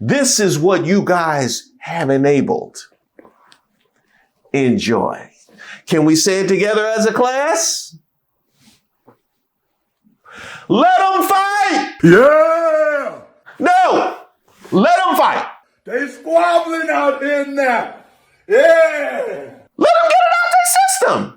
This is what you guys have enabled. Enjoy. Can we say it together as a class? Let them fight! Yeah! No! Let them fight! They squabbling out in there! Yeah! Let them get it out their system!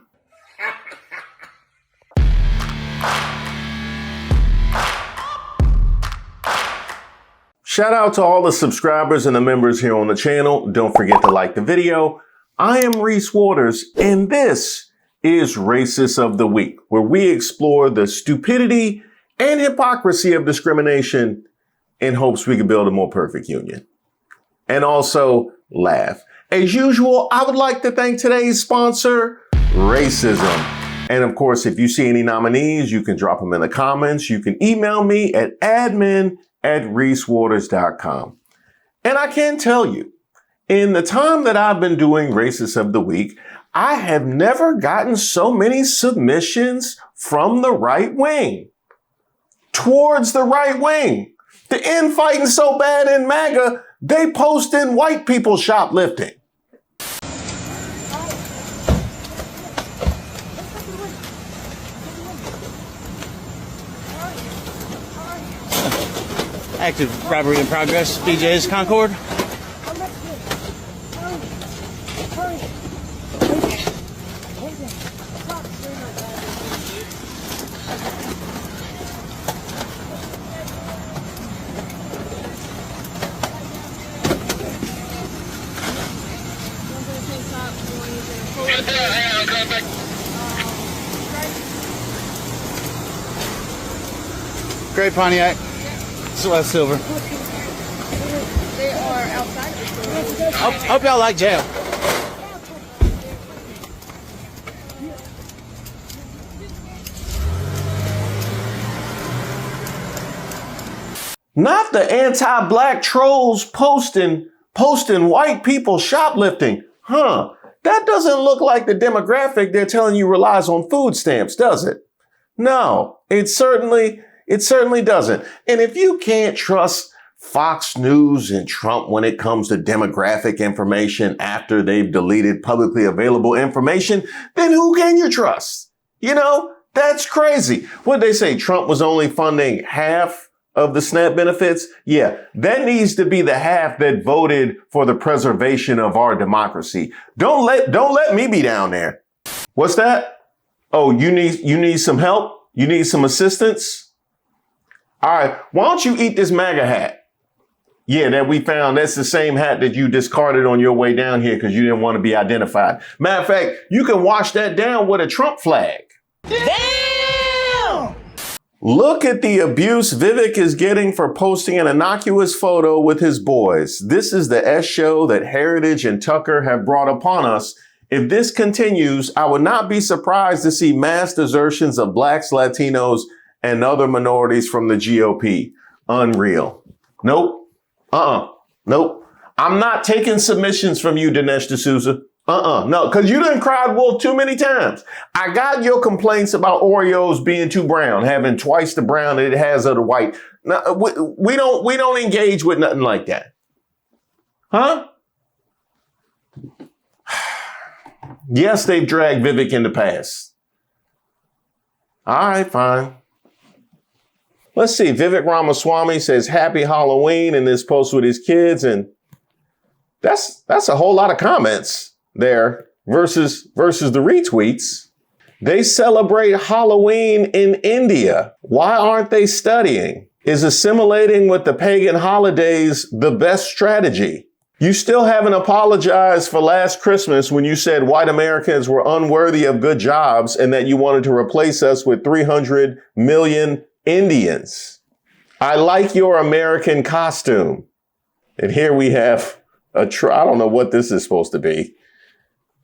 Shout out to all the subscribers and the members here on the channel. Don't forget to like the video. I am Reese Waters, and this is Racist of the Week, where we explore the stupidity and hypocrisy of discrimination in hopes we can build a more perfect union. And also laugh. As usual, I would like to thank today's sponsor, Racism. And of course, if you see any nominees, you can drop them in the comments. You can email me at admin@reesewaters.com. And I can tell you, in the time that I've been doing Racist of the Week, I have never gotten so many submissions from the right wing. Towards the right wing. The infighting so bad in Maga, they posting white people shoplifting. Active robbery in progress. BJ's Concord. Gray Pontiac. Celeste Silver. They are outside the store. Hope y'all like jail. Not the anti-black trolls posting white people shoplifting. That doesn't look like the demographic they're telling you relies on food stamps, does it? No, it certainly doesn't. And if you can't trust Fox News and Trump when it comes to demographic information after they've deleted publicly available information, then who can you trust? You know, that's crazy. What'd they say? Trump was only funding half of the SNAP benefits? Yeah, that needs to be the half that voted for the preservation of our democracy. Don't let me be down there. What's that? Oh, you need some help? You need some assistance? All right, why don't you eat this MAGA hat? Yeah, that we found. That's the same hat that you discarded on your way down here because you didn't want to be identified. Matter of fact, you can wash that down with a Trump flag. Damn! Look at the abuse Vivek is getting for posting an innocuous photo with his boys. This is the S show that Heritage and Tucker have brought upon us. If this continues, I would not be surprised to see mass desertions of blacks, Latinos, and other minorities from the GOP. Unreal. Nope. Nope. I'm not taking submissions from you, Dinesh D'Souza. No, because you done cried wolf too many times. I got your complaints about Oreos being too brown, having twice the brown that it has of the white. No, we don't engage with nothing like that. Huh? Yes, they've dragged Vivek in the past. All right, fine. Let's see. Vivek Rama Swami says happy Halloween in this post with his kids. And that's a whole lot of comments there versus the retweets. They celebrate Halloween in India. Why aren't they studying? Is assimilating with the pagan holidays the best strategy? You still haven't apologized for last Christmas when you said white Americans were unworthy of good jobs and that you wanted to replace us with 300 million Indians. I like your American costume. And here we have I don't know what this is supposed to be.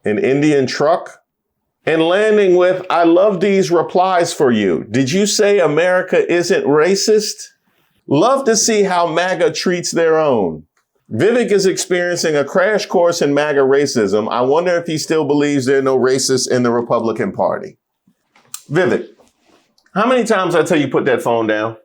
An Indian truck. And landing with, I love these replies for you. Did you say America isn't racist? Love to see how MAGA treats their own. Vivek is experiencing a crash course in MAGA racism. I wonder if he still believes there are no racists in the Republican Party. Vivek, how many times I tell you put that phone down?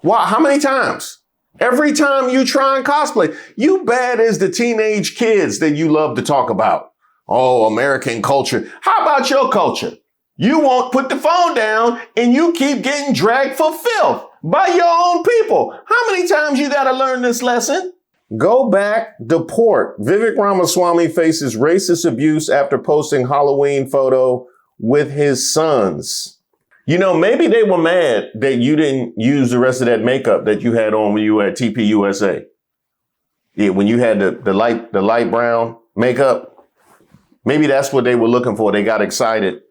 Why? How many times? Every time you try and cosplay, you bad as the teenage kids that you love to talk about. Oh, American culture. How about your culture? You won't put the phone down and you keep getting dragged for filth by your own people. How many times you got to learn this lesson? Go back, deport. Vivek Ramaswamy faces racist abuse after posting Halloween photo with his sons. You know, maybe they were mad that you didn't use the rest of that makeup that you had on when you were at TPUSA. Yeah, when you had the light brown makeup. Maybe that's what they were looking for. They got excited.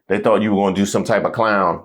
They thought you were going to do some type of clown,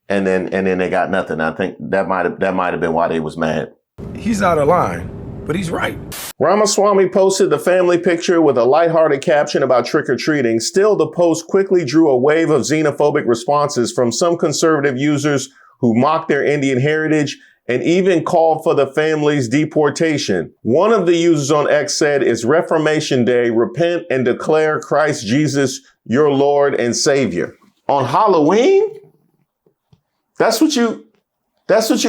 and then they got nothing. I think that might have been why they was mad. He's out of line, but he's right. Ramaswamy posted the family picture with a lighthearted caption about trick-or-treating. Still, the post quickly drew a wave of xenophobic responses from some conservative users who mocked their Indian heritage and even called for the family's deportation. One of the users on X said, "It's Reformation Day. Repent and declare Christ Jesus your Lord and Savior." On Halloween? That's what you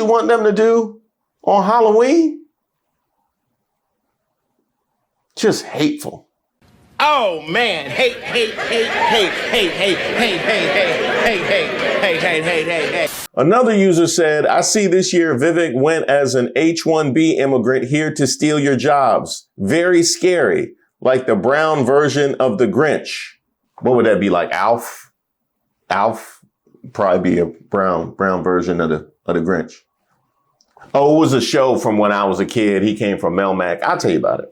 want them to do on Halloween? Just hateful. Oh man, hate. Another user said, "I see this year Vivek went as an H-1B immigrant here to steal your jobs. Very scary, like the brown version of the Grinch." What would that be, like Alf? Alf probably be a brown version of the Grinch. Oh, it was a show from when I was a kid. He came from Melmac. I'll tell you about it.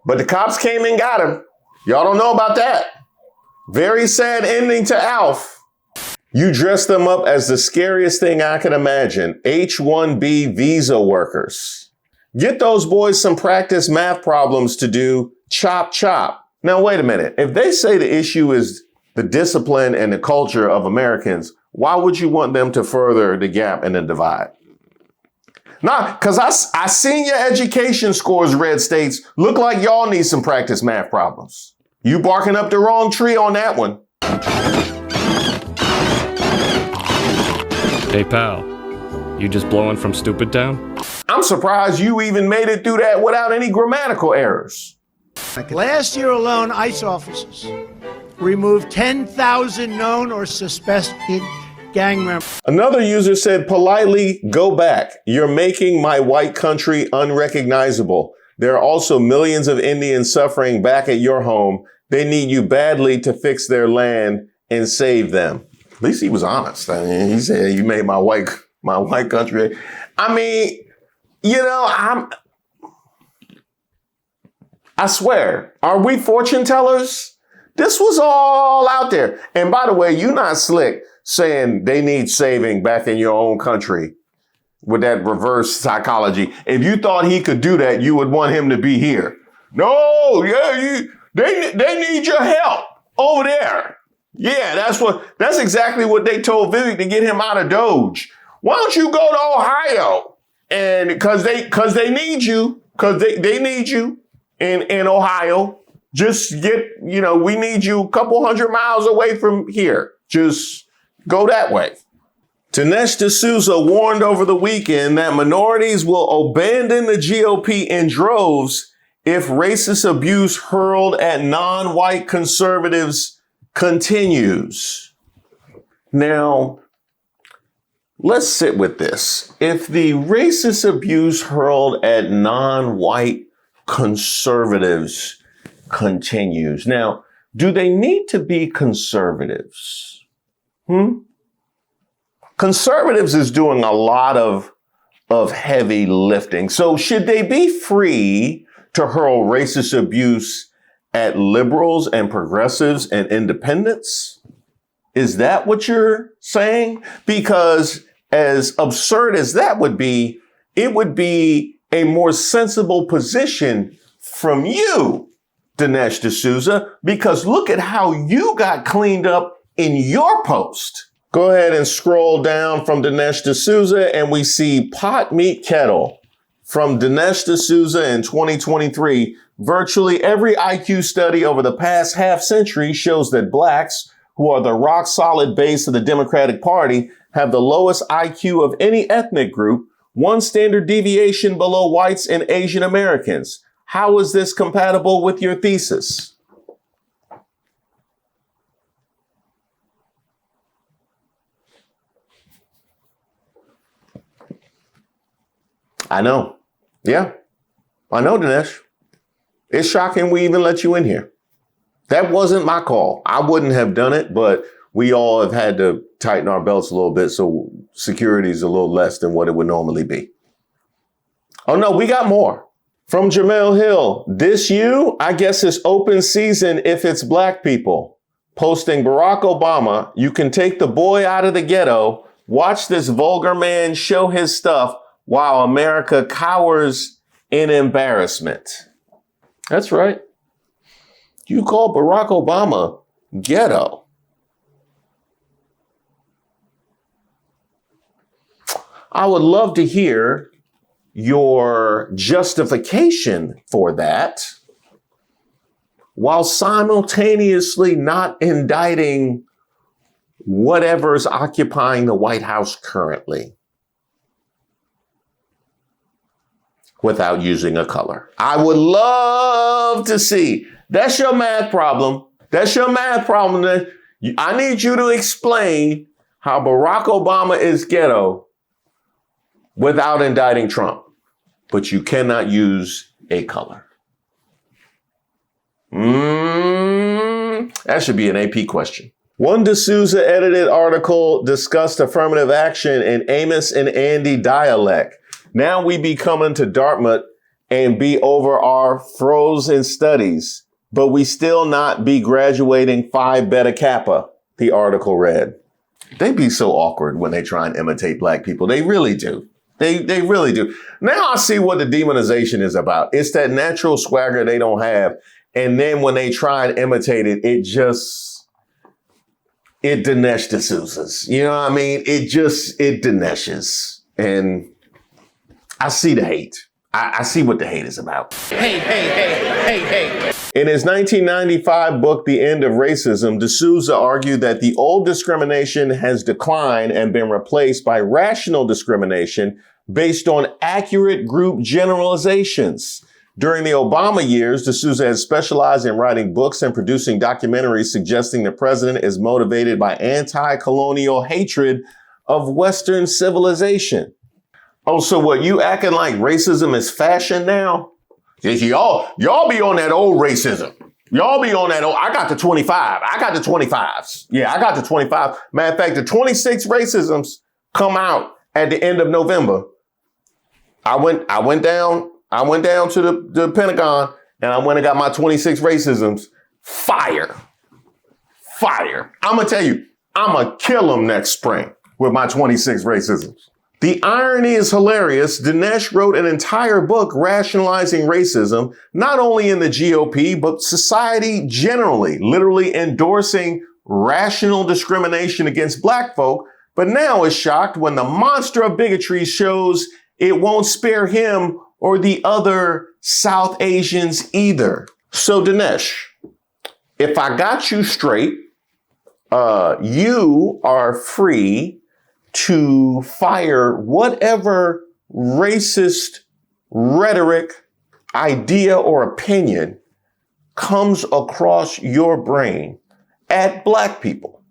But the cops came and got him. Y'all don't know about that. Very sad ending to Alf. You dressed them up as the scariest thing I can imagine. H-1B visa workers. Get those boys some practice math problems to do. Chop, chop. Now, wait a minute. If they say the issue is the discipline and the culture of Americans, why would you want them to further the gap and the divide? Nah, because I seen your education scores, red states. Look like y'all need some practice math problems. You barking up the wrong tree on that one. Hey, pal. You just blowing from Stupid Town? I'm surprised you even made it through that without any grammatical errors. Last year alone, ICE officers removed 10,000 known or suspected gang members. Another user said politely, "Go back. You're making my white country unrecognizable. There are also millions of Indians suffering back at your home. They need you badly to fix their land and save them." At least he was honest. I mean, he said, "You made my white country." I mean, you know, I swear, are we fortune tellers? This was all out there. And by the way, you're not slick saying they need saving back in your own country with that reverse psychology. If you thought he could do that, you would want him to be here. No, yeah, they need your help over there. Yeah, that's exactly what they told Vivek to get him out of Doge. Why don't you go to Ohio? And because they need you, because they need you in Ohio. Just we need you a couple 100 miles away from here. Just go that way. Dinesh D'Souza warned over the weekend that minorities will abandon the GOP in droves if racist abuse hurled at non-white conservatives continues. Now, let's sit with this. If the racist abuse hurled at non-white conservatives continues. Now, do they need to be conservatives? Conservatives is doing a lot of heavy lifting. So should they be free to hurl racist abuse at liberals and progressives and independents? Is that what you're saying? Because as absurd as that would be, it would be a more sensible position from you, Dinesh D'Souza, because look at how you got cleaned up in your post. Go ahead and scroll down from Dinesh D'Souza and we see pot meet kettle from Dinesh D'Souza in 2023. Virtually every IQ study over the past half century shows that blacks, who are the rock solid base of the Democratic Party, have the lowest IQ of any ethnic group, one standard deviation below whites and Asian Americans. How is this compatible with your thesis? I know. Yeah, I know, Dinesh. It's shocking we even let you in here. That wasn't my call. I wouldn't have done it, but we all have had to tighten our belts a little bit, so security is a little less than what it would normally be. Oh no, we got more. From Jamel Hill, this you? I guess it's open season if it's black people. Posting Barack Obama, you can take the boy out of the ghetto, watch this vulgar man show his stuff while America cowers in embarrassment. That's right. You call Barack Obama ghetto. I would love to hear your justification for that while simultaneously not indicting whatever's occupying the White House currently without using a color. I would love to see. That's your math problem. That's your math problem. I need you to explain how Barack Obama is ghetto without indicting Trump, but you cannot use a color. That should be an AP question. One D'Souza edited article discussed affirmative action in Amos and Andy dialect. Now we be coming to Dartmouth and be over our frozen studies, but we still not be graduating Phi Beta Kappa, the article read. They be so awkward when they try and imitate black people. They really do. They really do. Now I see what the demonization is about. It's that natural swagger they don't have. And then when they try and imitate it, it Dinesh D'Souza's. You know what I mean? It Dineshes. And I see the hate. I see what the hate is about. Hey, hey, hey, hey, hey. In his 1995 book, The End of Racism, D'Souza argued that the old discrimination has declined and been replaced by rational discrimination based on accurate group generalizations. During the Obama years, D'Souza has specialized in writing books and producing documentaries suggesting the president is motivated by anti-colonial hatred of Western civilization. Oh, so what, you acting like racism is fashion now? Y'all be on that old racism. Y'all be on that old, I got the 25. I got the 25s. Yeah, I got the 25. Matter of fact, the 26 racisms come out at the end of November. I went down to the Pentagon and I went and got my 26 racisms. Fire. I'm going to tell you, I'm going to kill them next spring with my 26 racisms. The irony is hilarious. Dinesh wrote an entire book rationalizing racism, not only in the GOP, but society generally, literally endorsing rational discrimination against black folk, but now is shocked when the monster of bigotry shows it won't spare him or the other South Asians either. So Dinesh, if I got you straight, you are free to fire whatever racist rhetoric, idea, or opinion comes across your brain at black people.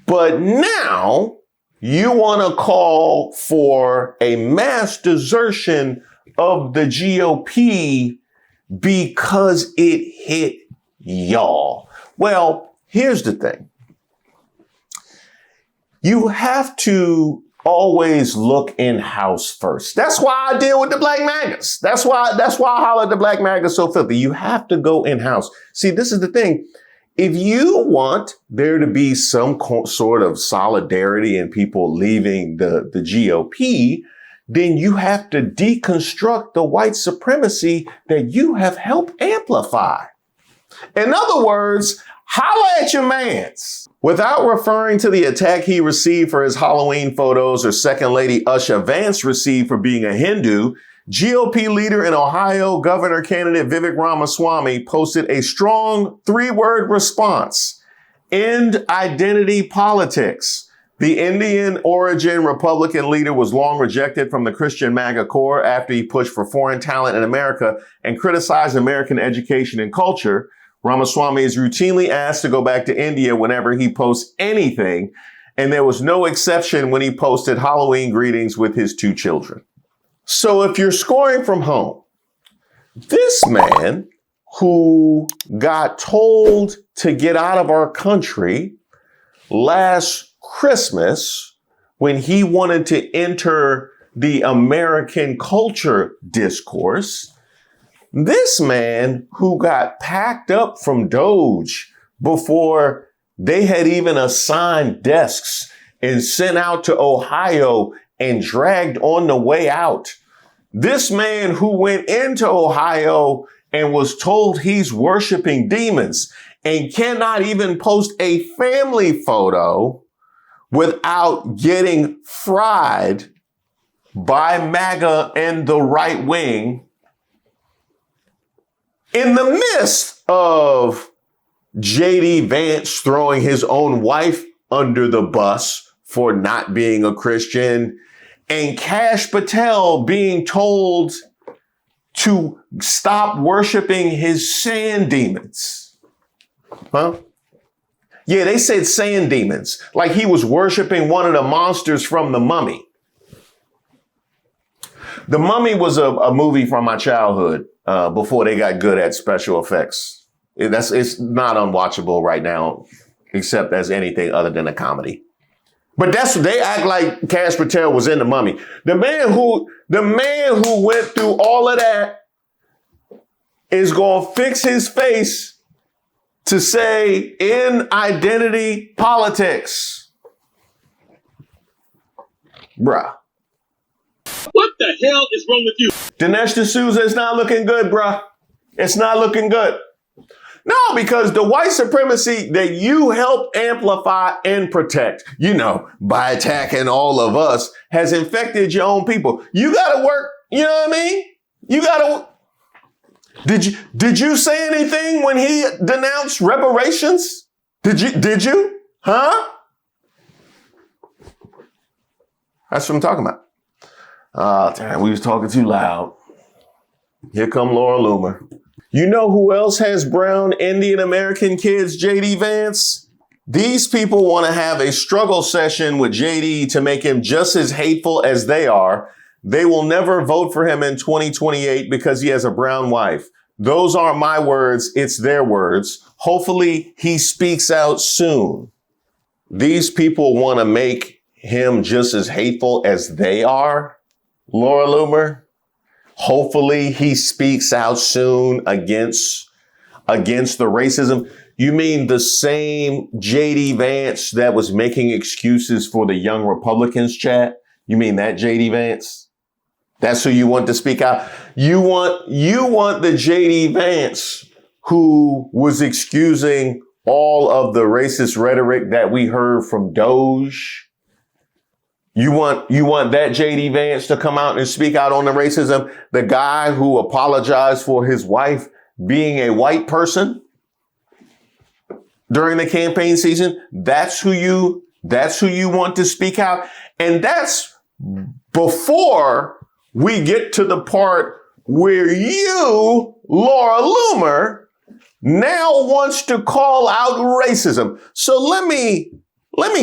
But now you want to call for a mass desertion of the GOP because it hit y'all. Well, here's the thing. You have to always look in-house first. That's why I deal with the black magas. That's why I holler at the black magas so filthy. You have to go in-house. See, this is the thing. If you want there to be some sort of solidarity in people leaving the GOP, then you have to deconstruct the white supremacy that you have helped amplify. In other words, holla at your mans. Without referring to the attack he received for his Halloween photos or Second Lady Usha Vance received for being a Hindu, GOP leader and Ohio governor candidate Vivek Ramaswamy posted a strong 3-word response: end identity politics. The Indian origin Republican leader was long rejected from the Christian Maga core after he pushed for foreign talent in America and criticized American education and culture. Ramaswamy is routinely asked to go back to India whenever he posts anything, and there was no exception when he posted Halloween greetings with his 2 children. So if you're scoring from home, this man who got told to get out of our country last Christmas when he wanted to enter the American culture discourse, this man who got packed up from Doge before they had even assigned desks and sent out to Ohio and dragged on the way out. This man who went into Ohio and was told he's worshiping demons and cannot even post a family photo without getting fried by MAGA and the right wing in the midst of JD Vance throwing his own wife under the bus for not being a Christian and Kash Patel being told to stop worshiping his sand demons. Huh? Yeah, they said sand demons, like he was worshiping one of the monsters from The Mummy. The Mummy was a movie from my childhood before they got good at special effects. It's not unwatchable right now, except as anything other than a comedy. But that's what they act like. Kash Patel was in The Mummy. The man who went through all of that is going to fix his face to say in identity politics. Bruh. What the hell is wrong with you? Dinesh D'Souza is not looking good, bruh. It's not looking good. No, because the white supremacy that you help amplify and protect, by attacking all of us, has infected your own people. You gotta work, you know what I mean? You gotta. Did you say anything when he denounced reparations? Did you? Huh? That's what I'm talking about. Oh, damn, we was talking too loud. Here come Laura Loomer. You know who else has brown Indian American kids, JD Vance? These people want to have a struggle session with JD to make him just as hateful as they are. They will never vote for him in 2028 because he has a brown wife. Those aren't my words. It's their words. Hopefully he speaks out soon. These people want to make him just as hateful as they are, Laura Loomer. Hopefully he speaks out soon against the racism. You mean the same JD Vance that was making excuses for the young Republicans, chat? You mean that JD Vance? That's who you want to speak out? You want the JD Vance who was excusing all of the racist rhetoric that we heard from Doge? You want that JD Vance to come out and speak out on the racism? The guy who apologized for his wife being a white person during the campaign season? That's who you want to speak out. And that's before we get to the part where you, Laura Loomer, now wants to call out racism. So let me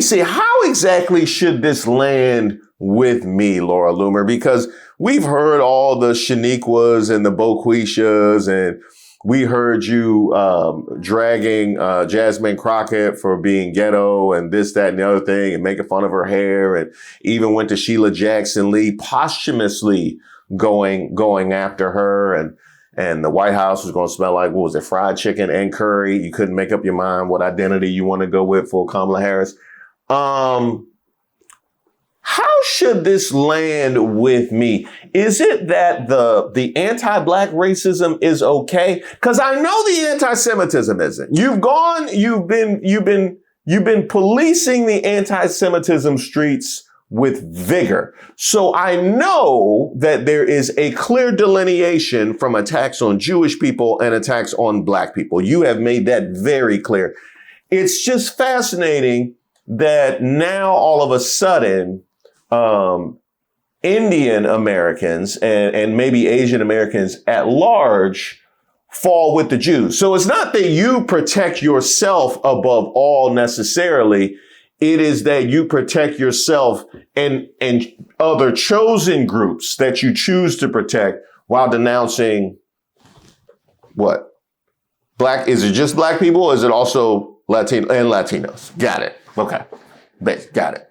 see, how exactly should this land with me, Laura Loomer? Because we've heard all the Shaniquas and the Boquishas, and we heard you dragging Jasmine Crockett for being ghetto and this, that, and the other thing, and making fun of her hair, and even went to Sheila Jackson Lee posthumously going after her, and the White House was going to smell like, what was it, fried chicken and curry. You couldn't make up your mind what identity you want to go with for Kamala Harris. How should this land with me? Is it that the anti-black racism is okay? Because I know the anti-Semitism isn't. You've been policing the anti-Semitism streets with vigor. So I know that there is a clear delineation from attacks on Jewish people and attacks on black people. You have made that very clear. It's just fascinating that now all of a sudden, Indian Americans and maybe Asian Americans at large fall with the Jews. So it's not that you protect yourself above all necessarily. It is that you protect yourself and other chosen groups that you choose to protect while denouncing what? Black, is it just black people or is it also Latino and Latinos? Got it. Okay. Got it.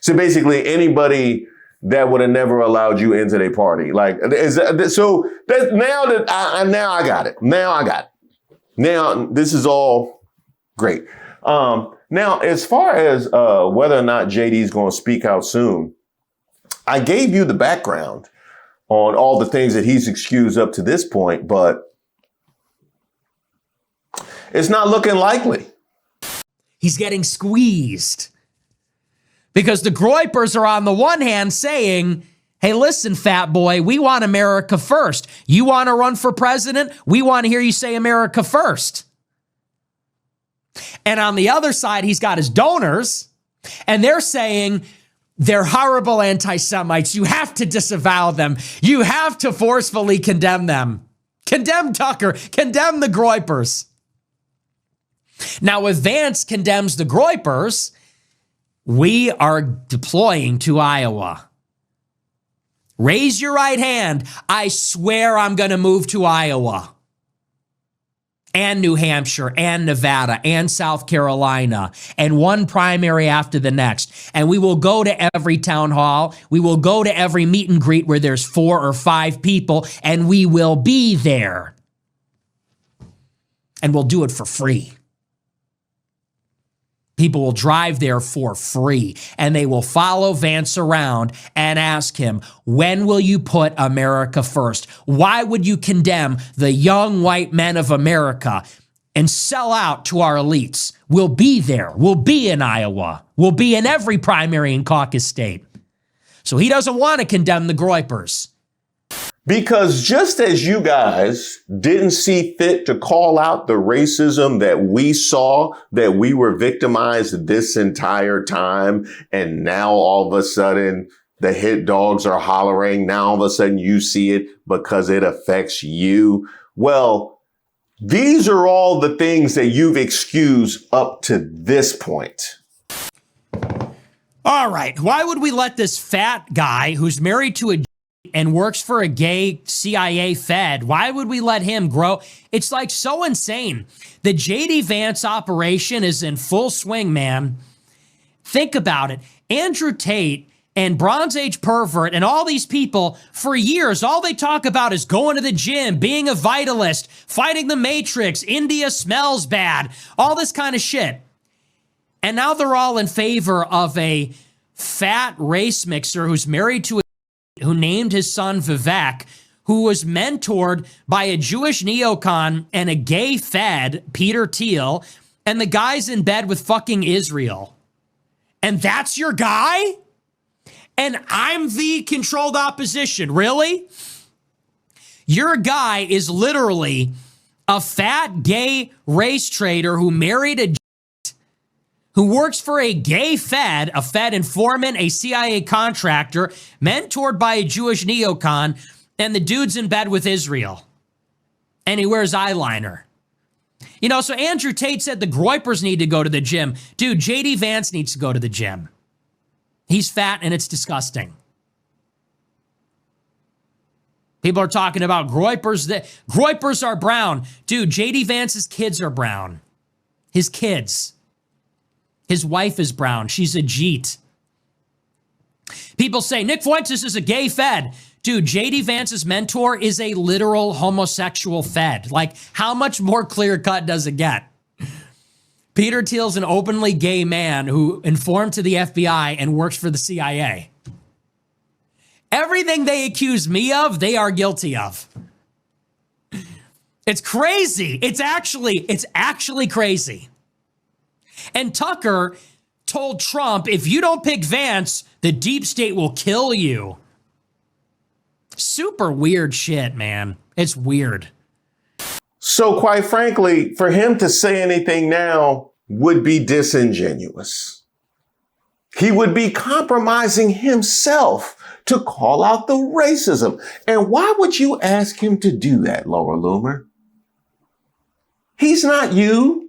So basically anybody that would have never allowed you into their party. Like, so that now I got it. Now this is all great. Now, as far as whether or not JD is going to speak out soon, I gave you the background on all the things that he's excused up to this point, but it's not looking likely. He's getting squeezed because the Groypers are on the one hand saying, hey, listen, fat boy, we want America first. You want to run for president? We want to hear you say America first. And on the other side, he's got his donors, and they're saying they're horrible anti-Semites. You have to disavow them. You have to forcefully condemn them. Condemn Tucker. Condemn the Groypers. Now, if Vance condemns the Groypers, we are deploying to Iowa. Raise your right hand. I swear I'm going to move to Iowa. And New Hampshire, and Nevada, and South Carolina, and one primary after the next. And we will go to every town hall. We will go to every meet and greet where there's 4 or 5 people, and we will be there. And we'll do it for free. People will drive there for free, and they will follow Vance around and ask him, when will you put America first? Why would you condemn the young white men of America and sell out to our elites? We'll be there. We'll be in Iowa. We'll be in every primary and caucus state. So he doesn't want to condemn the Groypers. Because just as you guys didn't see fit to call out the racism that we saw, that we were victimized this entire time, and now all of a sudden the hit dogs are hollering, now all of a sudden you see it because it affects you. Well, these are all the things that you've excused up to this point. All right, why would we let this fat guy who's married to a and works for a gay CIA Fed, why would we let him grow? It's like so insane. The JD Vance operation is in full swing, man. Think about it. Andrew Tate and Bronze Age pervert and all these people, for years, all they talk about is going to the gym, being a vitalist, fighting the Matrix, India smells bad, all this kind of shit. And now they're all in favor of a fat race mixer who's married to who named his son Vivek, who was mentored by a Jewish neocon and a gay Fed, Peter Thiel, and the guy's in bed with fucking Israel. And that's your guy? And I'm the controlled opposition, really? Your guy is literally a fat gay race trader who married a who works for a gay Fed, a Fed informant, a CIA contractor, mentored by a Jewish neocon, and the dude's in bed with Israel. And he wears eyeliner. You know, so Andrew Tate said the Groypers need to go to the gym. Dude, JD Vance needs to go to the gym. He's fat and it's disgusting. People are talking about Groypers. Groypers are brown. Dude, JD Vance's kids are brown. His kids. His wife is brown. She's a Jeet. People say, Nick Fuentes is a gay Fed. Dude, JD Vance's mentor is a literal homosexual Fed. Like, how much more clear-cut does it get? Peter Thiel's an openly gay man who informed to the FBI and works for the CIA. Everything they accuse me of, they are guilty of. It's crazy. It's actually crazy. And Tucker told Trump, if you don't pick Vance, the deep state will kill you. Super weird shit, man. It's weird. So quite frankly, for him to say anything now would be disingenuous. He would be compromising himself to call out the racism. And why would you ask him to do that, Laura Loomer? He's not you.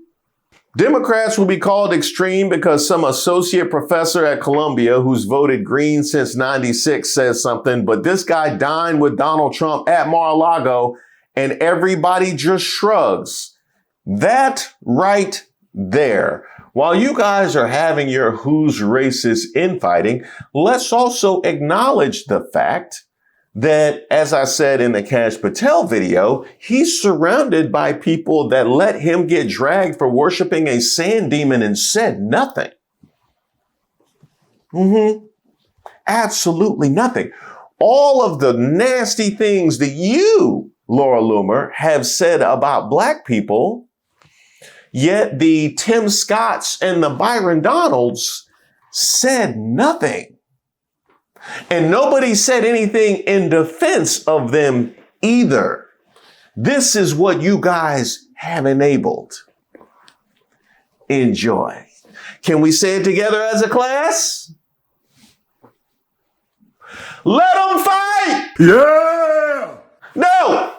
Democrats will be called extreme because some associate professor at Columbia who's voted green since 96 says something, but this guy dined with Donald Trump at Mar-a-Lago and everybody just shrugs. That right there. While you guys are having your who's racist infighting, let's also acknowledge the fact that, as I said in the Kash Patel video, he's surrounded by people that let him get dragged for worshiping a sand demon and said nothing. Absolutely nothing. All of the nasty things that you, Laura Loomer, have said about black people, yet the Tim Scotts and the Byron Donalds said nothing. And nobody said anything in defense of them either. This is what you guys have enabled. Enjoy. Can we say it together as a class? Let them fight! Yeah! No!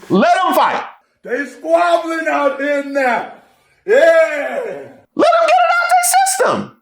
Let them fight! They squabbling out in there. Yeah! Let them get it out their system!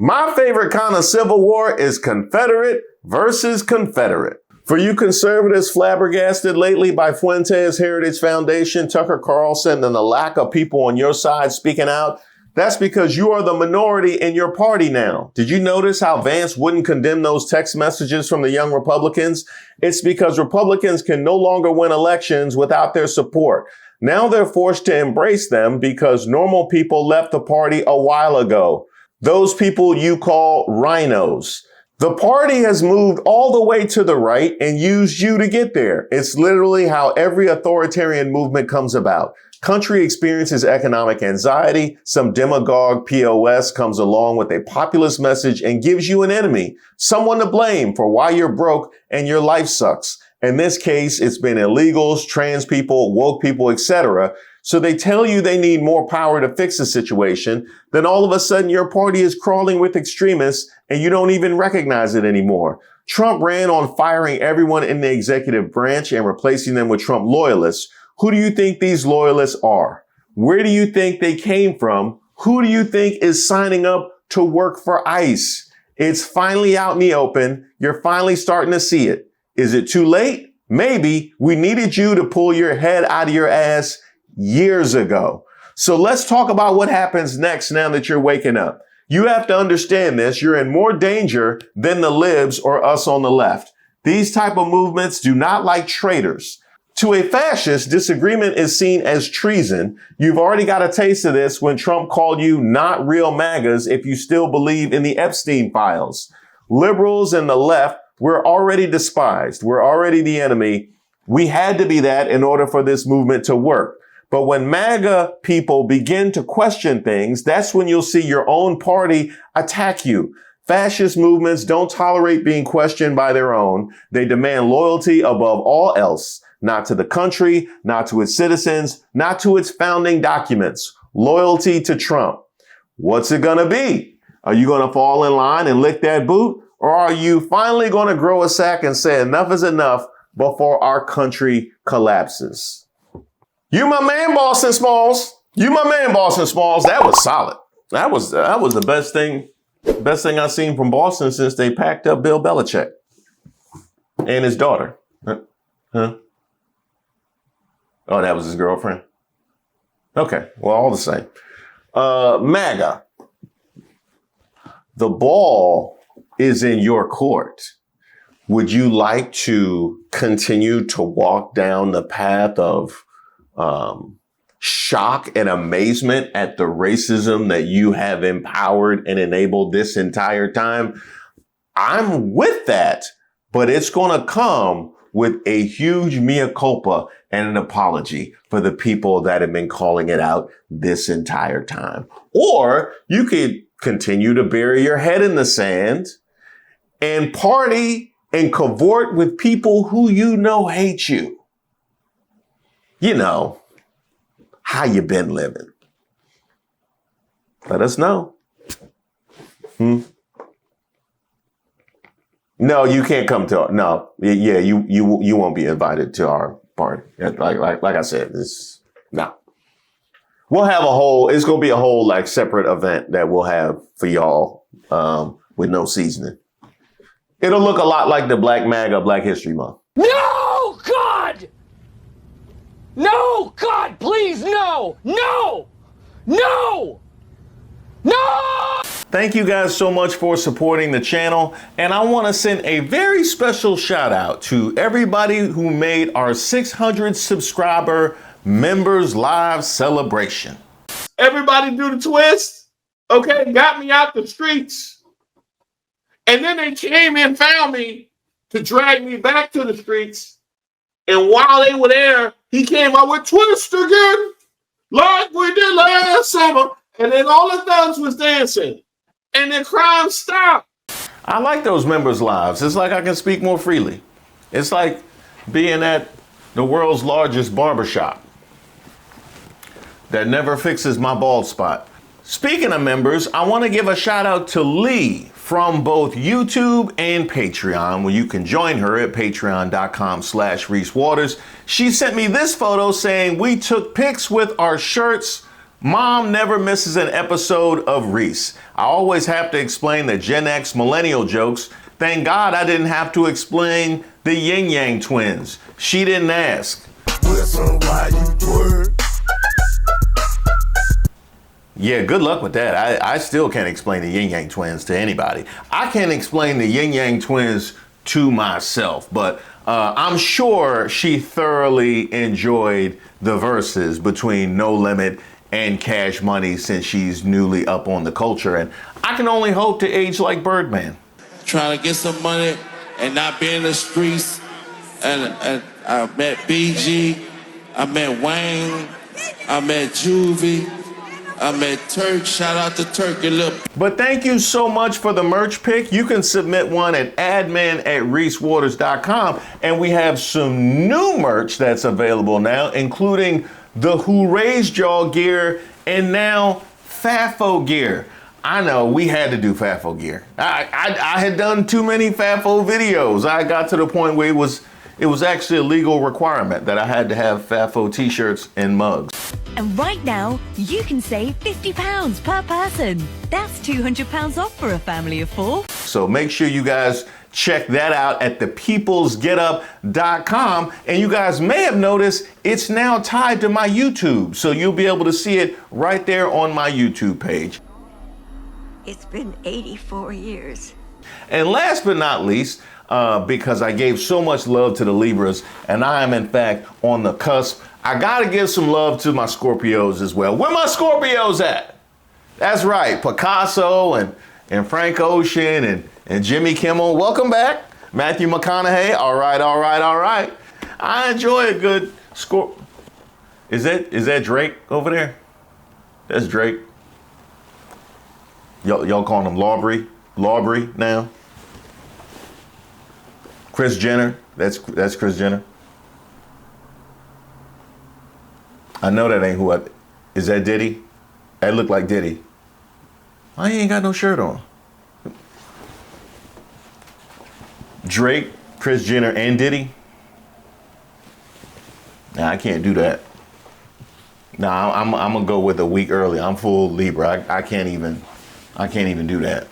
My favorite kind of civil war is Confederate versus Confederate. For you conservatives flabbergasted lately by Fuentes Heritage Foundation, Tucker Carlson, and the lack of people on your side speaking out, that's because you are the minority in your party now. Did you notice how Vance wouldn't condemn those text messages from the young Republicans? It's because Republicans can no longer win elections without their support. Now they're forced to embrace them because normal people left the party a while ago. Those people you call rhinos. The party has moved all the way to the right and used you to get there. It's literally how every authoritarian movement comes about. Country experiences economic anxiety. Some demagogue POS comes along with a populist message and gives you an enemy, someone to blame for why you're broke and your life sucks. In this case, it's been illegals, trans people, woke people, etc. So they tell you they need more power to fix the situation. Then all of a sudden your party is crawling with extremists and you don't even recognize it anymore. Trump ran on firing everyone in the executive branch and replacing them with Trump loyalists. Who do you think these loyalists are? Where do you think they came from? Who do you think is signing up to work for ICE? It's finally out in the open. You're finally starting to see it. Is it too late? Maybe. We needed you to pull your head out of your ass years ago. So let's talk about what happens next now that you're waking up. You have to understand this. You're in more danger than the libs or us on the left. These type of movements do not like traitors. To a fascist, disagreement is seen as treason. You've already got a taste of this when Trump called you not real MAGAs if you still believe in the Epstein files. Liberals and the left, we're already despised. We're already the enemy. We had to be that in order for this movement to work. But when MAGA people begin to question things, that's when you'll see your own party attack you. Fascist movements don't tolerate being questioned by their own. They demand loyalty above all else, not to the country, not to its citizens, not to its founding documents. Loyalty to Trump. What's it gonna be? Are you gonna fall in line and lick that boot? Or are you finally gonna grow a sack and say enough is enough before our country collapses? You my man, Boston Smalls. You my man, Boston Smalls. That was solid. That was the best thing I've seen from Boston since they packed up Bill Belichick and his daughter. Huh? Oh, that was his girlfriend. Okay, well, all the same. MAGA. The ball is in your court. Would you like to continue to walk down the path of shock and amazement at the racism that you have empowered and enabled this entire time? I'm with that, but it's going to come with a huge mea culpa and an apology for the people that have been calling it out this entire time. Or you could continue to bury your head in the sand and party and cavort with people who you know hate you. You know, how you been living? Let us know. No, you can't come to. No, yeah, you won't be invited to our party. Like I said, this no. We'll have a whole. It's gonna be a whole like separate event that we'll have for y'all with no seasoning. It'll look a lot like the Black Maga Black History Month. No, God! No, God, please, no! No! No! No! Thank you guys so much for supporting the channel. And I want to send a very special shout out to everybody who made our 600 subscriber members live celebration. Everybody do the twist. Okay, got me out the streets. And then they came and found me to drag me back to the streets. And while they were there, he came up with twist again, like we did last summer. And then all the thugs was dancing. And the crime stopped. I like those members lives. It's like I can speak more freely. It's like being at the world's largest barbershop that never fixes my bald spot. Speaking of members, I want to give a shout out to Lee from both YouTube and Patreon, where you can join her at patreon.com/Reese Waters. She sent me this photo saying we took pics with our shirts. Mom never misses an episode of Reese. I always have to explain the Gen X millennial jokes. Thank God I didn't have to explain the Yin Yang twins. She didn't ask. Yeah, good luck with that. I still can't explain the Yin Yang twins to anybody. I can't explain the Yin Yang twins to myself, but I'm sure she thoroughly enjoyed the verses between No Limit and Cash Money since she's newly up on the culture, and I can only hope to age like Birdman. Trying to get some money and not be in the streets. And I met BG, I met Wayne, I met Juvie, I met Turk. Shout out to Turkey Lip. But thank you so much for the merch pick. You can submit one at admin@reesewaters.com, and we have some new merch that's available now, including the Who Raised Y'all gear and now FAFO gear. I know we had to do FAFO gear. I had done too many FAFO videos. I got to the point where it was actually a legal requirement that I had to have FAFO t-shirts and mugs. And right now, you can save £50 per person. That's £200 off for a family of 4. So make sure you guys check that out at thepeoplesgetup.com. And you guys may have noticed it's now tied to my YouTube. So you'll be able to see it right there on my YouTube page. It's been 84 years. And last but not least, because I gave so much love to the Libras, and I am in fact on the cusp, I gotta give some love to my Scorpios as well. Where my Scorpios at? That's right, Picasso and Frank Ocean and Jimmy Kimmel. Welcome back. Matthew McConaughey. All right. I enjoy a good Scorpio. Is that Drake over there? That's Drake. Y'all calling him Lawbury now? Kris Jenner. That's Kris Jenner. I know that ain't who is that Diddy? That look like Diddy. Why he ain't got no shirt on? Drake, Kris Jenner, and Diddy? Nah, I can't do that. Nah, I'm gonna go with a week early. I'm full Libra. I can't even do that.